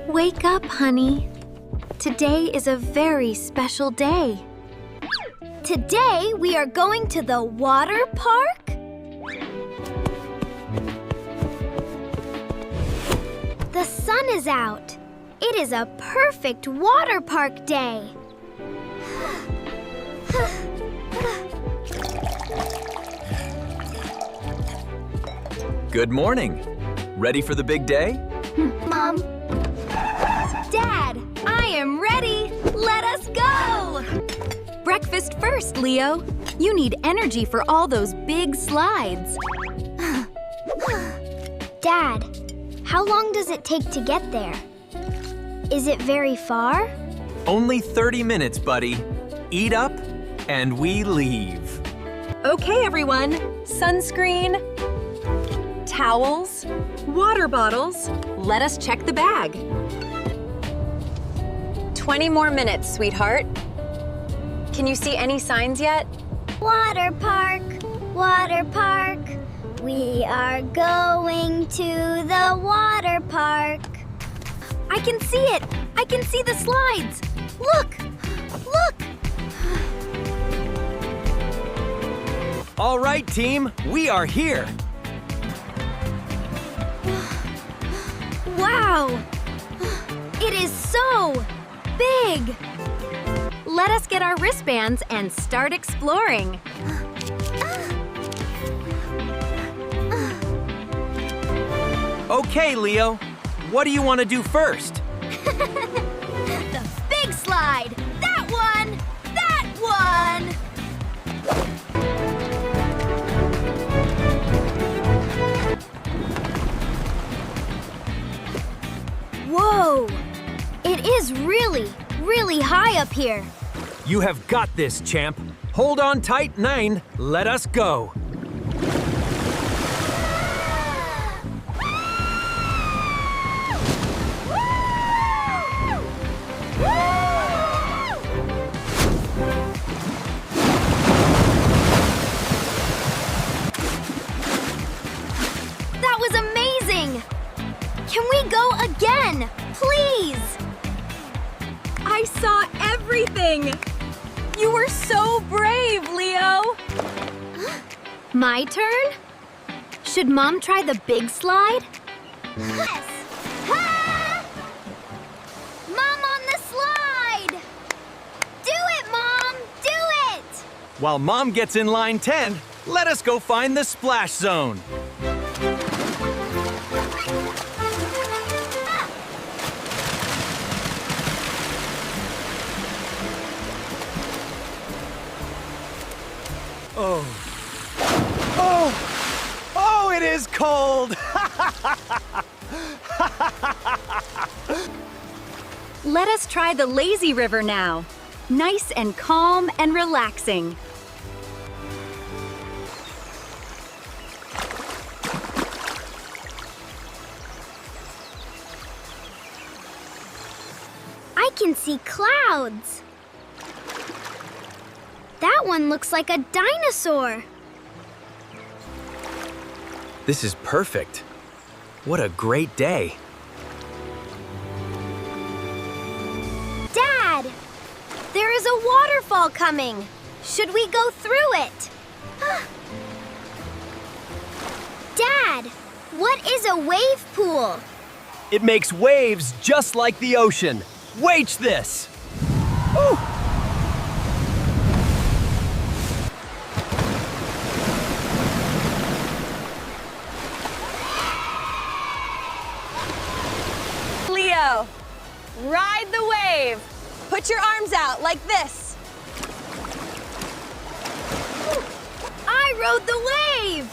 Wake up, honey. Today is a very special day. Today we are going to the water park? The sun is out. It is a perfect water park day. Good morning. Ready for the big day? Mom. Dad, I am ready. Let us go. Breakfast first, Leo. You need energy for all those big slides. Dad, how long does it take to get there? Is it very far? Only 30 minutes, buddy. Eat up, and we leave. Okay, everyone. Sunscreen, towels, water bottles. Let us check the bag. 20 more minutes, sweetheart. Can you see any signs yet? Water park, water park. We are going to the water park. I can see it. I can see the slides. Look! Look! All right, team, we are here. Wow! It is so big! Let us get our wristbands and start exploring. Okay, Leo. What do you want to do first? The big slide. That one. That one. Whoa! It is really, really high up here. You have got this, champ. Hold on tight, 9. Let us go. That was amazing! Can we go again, please? I saw everything! You were so brave, Leo! My turn? Should Mom try the big slide? Yes! Ha! Mom on the slide! Do it, Mom! Do it! While Mom gets in line 10, let us go find the splash zone. Oh. Oh! Oh, it is cold! Let us try the lazy river now. Nice and calm and relaxing. I can see clouds. That one looks like a dinosaur. This is perfect. What a great day. Dad! There is a waterfall coming. Should we go through it? Dad, what is a wave pool? It makes waves just like the ocean. Watch this. Ooh. Leo, ride the wave. Put your arms out like this. I rode the wave!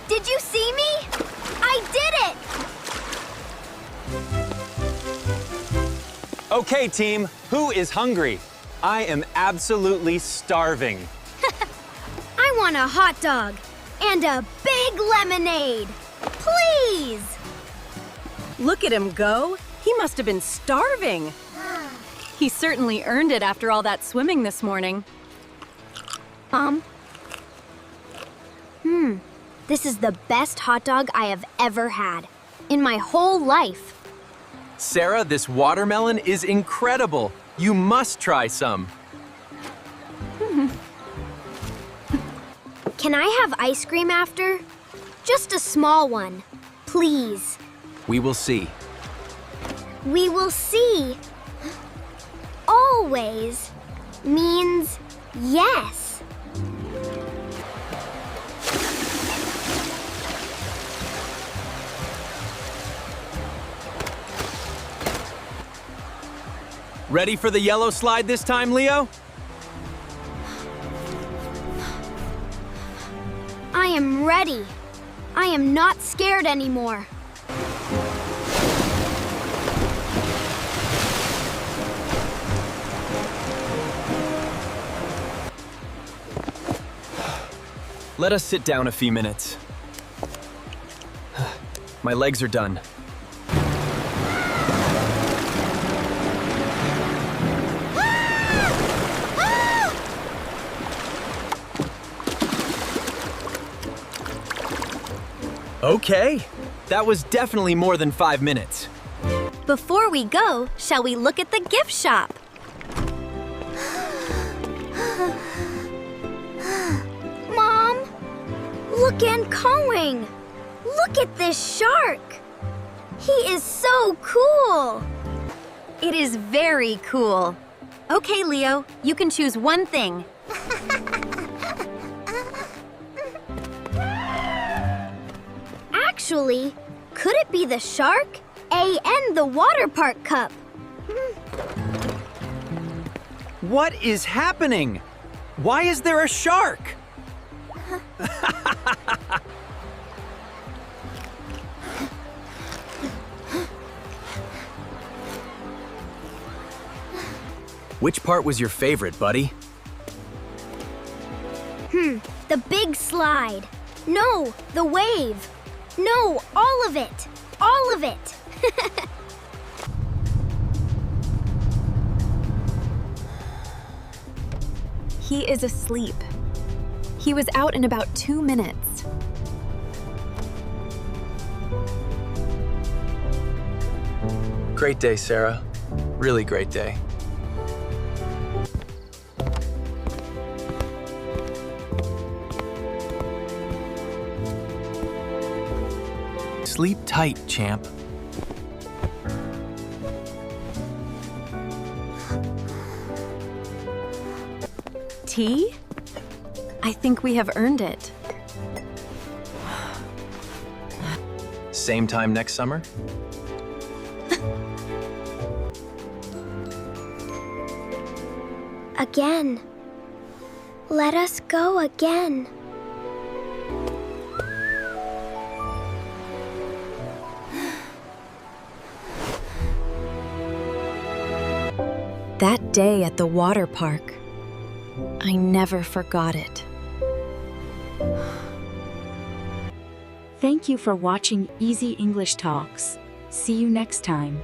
Did you see me? I did it! Okay, team, who is hungry? I am absolutely starving. I want a hot dog and a big lemonade. Please! Look at him go. He must have been starving. He certainly earned it after all that swimming this morning. This is the best hot dog I have ever had in my whole life. Sarah, this watermelon is incredible. You must try some. Can I have ice cream after? Just a small one, please. We will see. We will see. Always means yes. Ready for the yellow slide this time, Leo? I am ready. I am not scared anymore. Let us sit down a few minutes. My legs are done. Okay, that was definitely more than 5 minutes. Before we go, shall we look at the gift shop? Mom, look and going. Look at this shark. He is so cool. It is very cool. Okay, Leo, you can choose one thing. Actually, could it be the shark? And the water park cup. What is happening? Why is there a shark? Which part was your favorite, buddy? The big slide. No, the wave. No, all of it. All of it. He is asleep. He was out in about 2 minutes. Great day, Sarah. Really great day. Sleep tight, champ. Tea? I think we have earned it. Same time next summer? Again. Let us go again. That day at the water park, I never forgot it. Thank you for watching Easy English Talks. See you next time.